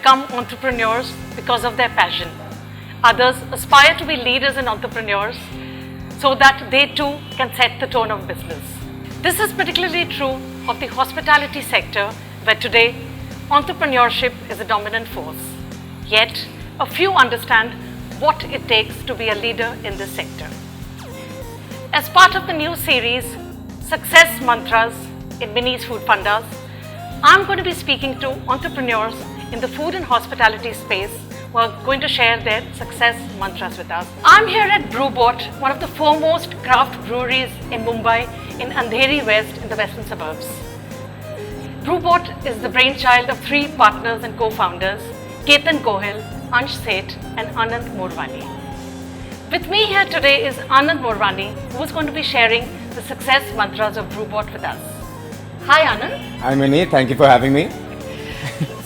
become entrepreneurs because of their passion. Others aspire to be leaders and entrepreneurs so that they too can set the tone of business. This is particularly true of the hospitality sector, where today entrepreneurship is a dominant force. Yet, a few understand what it takes to be a leader in this sector. As part of the new series, Success Mantras in Mini's Food Fundas, I'm going to be speaking to entrepreneurs in the food and hospitality space who are going to share their success mantras with us. I'm here at Brewbot, one of the foremost craft breweries in Mumbai, in Andheri West in the western suburbs. Brewbot is the brainchild of three partners and co-founders, Ketan Kohil, Ansh Seth and Anand Morwani. With me here today is Anand Morwani, who is going to be sharing the success mantras of Brewbot with us. Hi Anand. Hi Mini, thank you for having me.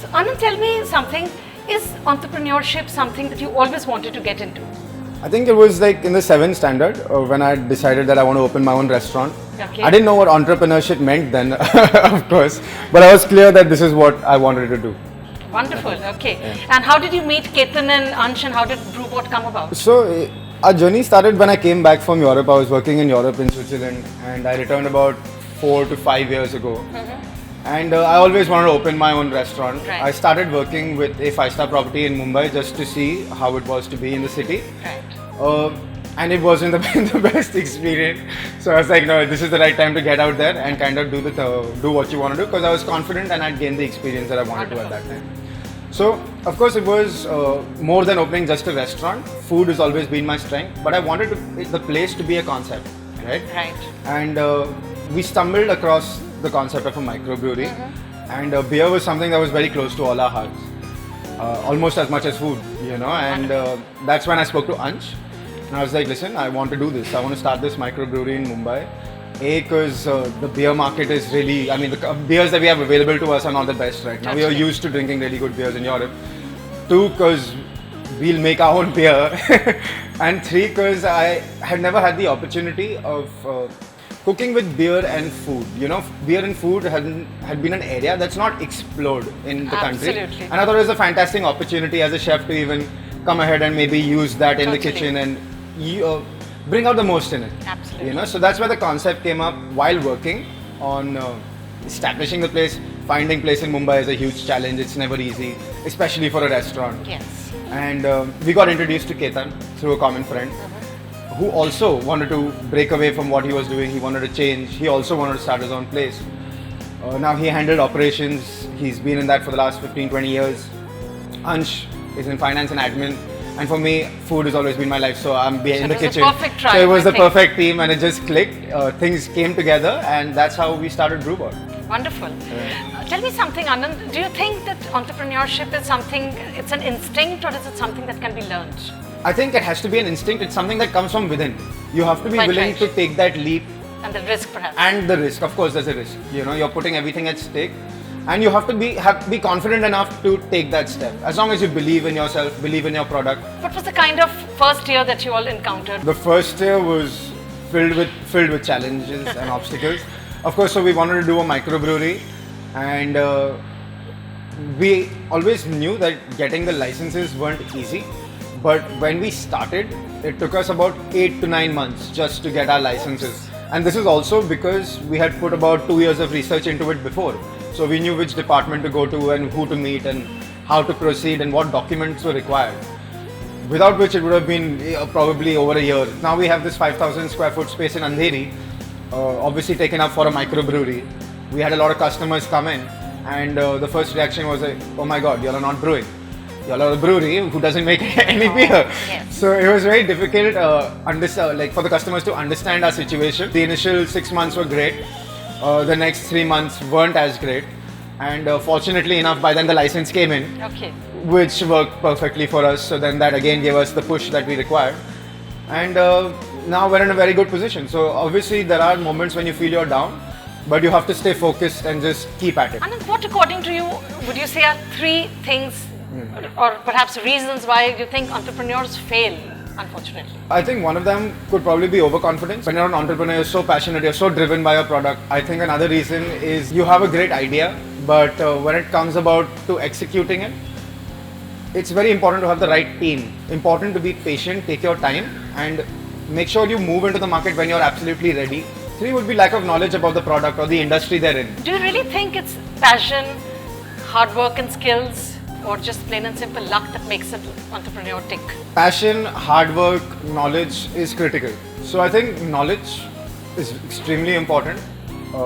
So Anand, tell me something. Is entrepreneurship something that you always wanted to get into? I think it was like in the 7th standard when I decided that I want to open my own restaurant. Okay. I didn't know what entrepreneurship meant then, of course, but I was clear that this is what I wanted to do. Wonderful, okay. Yeah. And how did you meet Ketan and Ansh, and how did Brewbot come about? So our journey started when I came back from Europe. I was working in Europe, in Switzerland, and I returned about 4 to 5 years ago. Mm-hmm. And I always wanted to open my own restaurant. Right. I started working with a 5-star property in Mumbai just to see how it was to be in the city. Right. And it wasn't the best experience. So I was like, no, this is the right time to get out there and kind of do what you want to do, because I was confident and I'd gained the experience that I wanted to at that time. So, of course, it was more than opening just a restaurant. Food has always been my strength, but I wanted the place to be a concept, right? Right. And we stumbled across the concept of a microbrewery, and beer was something that was very close to all our hearts, almost as much as food, you know. And that's when I spoke to Ansh, and I was like, listen, I want to do this. I want to start this microbrewery in Mumbai. A, because the beer market is really, I mean, the beers that we have available to us are not the best right now. We are used to drinking really good beers in Europe. 2, because we'll make our own beer. And 3, because I had never had the opportunity of cooking with beer and food. You know, beer and food had been an area that's not explored in the country. Absolutely. And I thought it was a fantastic opportunity as a chef to even come ahead and maybe use that in the kitchen and bring out the most in it. Absolutely. You know, so that's where the concept came up while working on establishing the place. Finding place in Mumbai is a huge challenge. It's never easy, especially for a restaurant. Yes. And we got introduced to Ketan through a common friend, who also wanted to break away from what he was doing. He wanted to change. He also wanted to start his own place. Now he handled operations. He's been in that for the last 15-20 years. Ansh is in finance and admin. And for me, food has always been my life, so I'm in the kitchen. Perfect tribe, so it was the perfect team, and it just clicked. Things came together, and that's how we started Brewbot. Wonderful. Tell me something, Anand. Do you think that entrepreneurship is something, it's an instinct, or is it something that can be learned? I think it has to be an instinct. It's something that comes from within. You have to be willing to take that leap. And the risk, perhaps. And the risk, of course, there's a risk. You know, you're putting everything at stake. And you have to be confident enough to take that step. As long as you believe in yourself, believe in your product. What was the kind of first year that you all encountered? The first year was filled with challenges and obstacles. Of course, so we wanted to do a microbrewery, and we always knew that getting the licenses weren't easy. But when we started, it took us about 8 to 9 months just to get our licenses. And this is also because we had put about 2 years of research into it before. So we knew which department to go to and who to meet and how to proceed and what documents were required. Without which it would have been probably over a year. Now we have this 5,000 square foot space in Andheri, obviously taken up for a microbrewery. We had a lot of customers come in, and the first reaction was like, oh my god, you all are not brewing. You all are a brewery who doesn't make any beer. Yes. So it was very difficult for the customers to understand our situation. The initial 6 months were great. The next 3 months weren't as great, and fortunately enough, by then the license came in, which worked perfectly for us. So then that again gave us the push that we required, and now we're in a very good position. So obviously there are moments when you feel you're down, but you have to stay focused and just keep at it. And what, according to you, would you say are 3 things or perhaps reasons why you think entrepreneurs fail? Unfortunately, I think one of them could probably be overconfidence. When you're an entrepreneur, you're so passionate, you're so driven by your product. I think another reason is you have a great idea, but when it comes about to executing it, It's very important to have the right team. Important to be patient, take your time, and make sure you move into the market when you're absolutely ready. 3 would be lack of knowledge about the product or the industry they're in. Do you really think it's passion, hard work and skills, or just plain and simple luck that makes an entrepreneur tick? Passion, hard work, knowledge is critical. So I think knowledge is extremely important.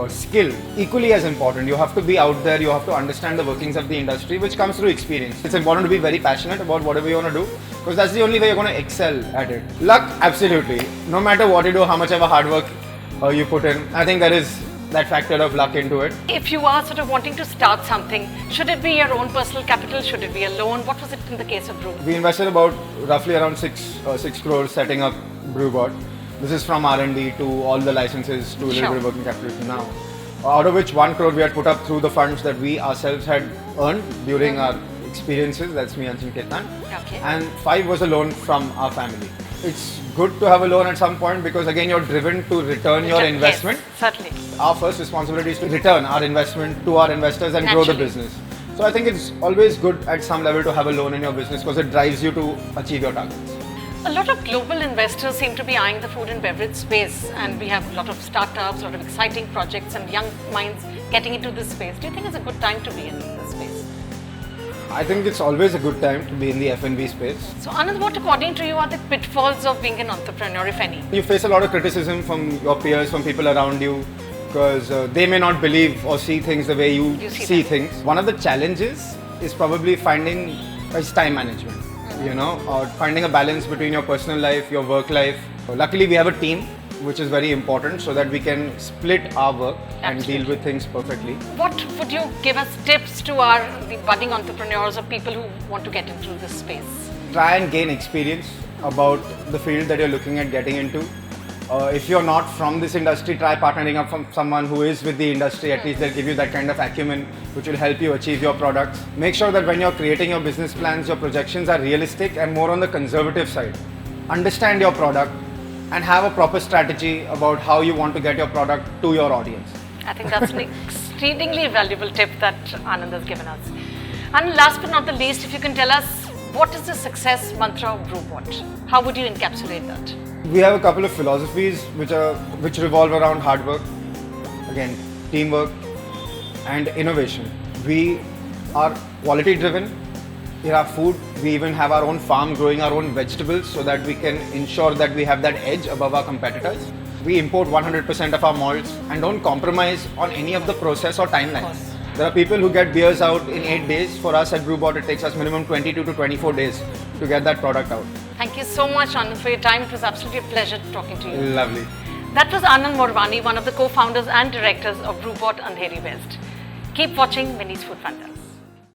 Skill, equally as important. You have to be out there, you have to understand the workings of the industry, which comes through experience. It's important to be very passionate about whatever you want to do, because that's the only way you're going to excel at it. Luck, absolutely. No matter what you do, how much ever hard work you put in, I think there is that factor of luck into it. If you are sort of wanting to start something, should it be your own personal capital? Should it be a loan? What was it in the case of Brew? We invested about roughly around 6 crores setting up Brewbot. This is from R&D to all the licenses to a little bit of working capital to now. Out of which 1 crore we had put up through the funds that we ourselves had earned during our experiences. That's me and Ketan. Okay. And 5 was a loan from our family. It's good to have a loan at some point because again you're driven to return your investment. Yes, certainly. Our first responsibility is to return our investment to our investors and grow the business. So I think it's always good at some level to have a loan in your business because it drives you to achieve your targets. A lot of global investors seem to be eyeing the food and beverage space, and we have a lot of startups, a lot of exciting projects and young minds getting into this space. Do you think it's a good time to be in this space? I think it's always a good time to be in the F&B space. So Anand, what according to you are the pitfalls of being an entrepreneur, if any? You face a lot of criticism from your peers, from people around you, because they may not believe or see things the way you see things. One of the challenges is probably finding time management. You know, or finding a balance between your personal life, your work life. Luckily, we have a team, which is very important, so that we can split our work and deal with things perfectly. What would you give us tips to the budding entrepreneurs or people who want to get into this space? Try and gain experience about the field that you're looking at getting into. If you're not from this industry, try partnering up from someone who is with the industry. At least they'll give you that kind of acumen which will help you achieve your products. Make sure that when you're creating your business plans, your projections are realistic and more on the conservative side. Understand your product and have a proper strategy about how you want to get your product to your audience. I think that's an exceedingly valuable tip that Anand has given us. And last but not the least, if you can tell us, what is the success mantra of Brewbot? How would you encapsulate that? We have a couple of philosophies which revolve around hard work, again, teamwork and innovation. We are quality driven in our food. We even have our own farm growing our own vegetables so that we can ensure that we have that edge above our competitors. We import 100% of our malts and don't compromise on any of the process or timelines. There are people who get beers out in 8 days. For us at Brewbot, it takes us minimum 22 to 24 days to get that product out. Thank you so much, Anand, for your time. It was absolutely a pleasure talking to you. Lovely. That was Anand Morwani, one of the co-founders and directors of Brewbot Andheri West. Keep watching Minnie's Food Fundas.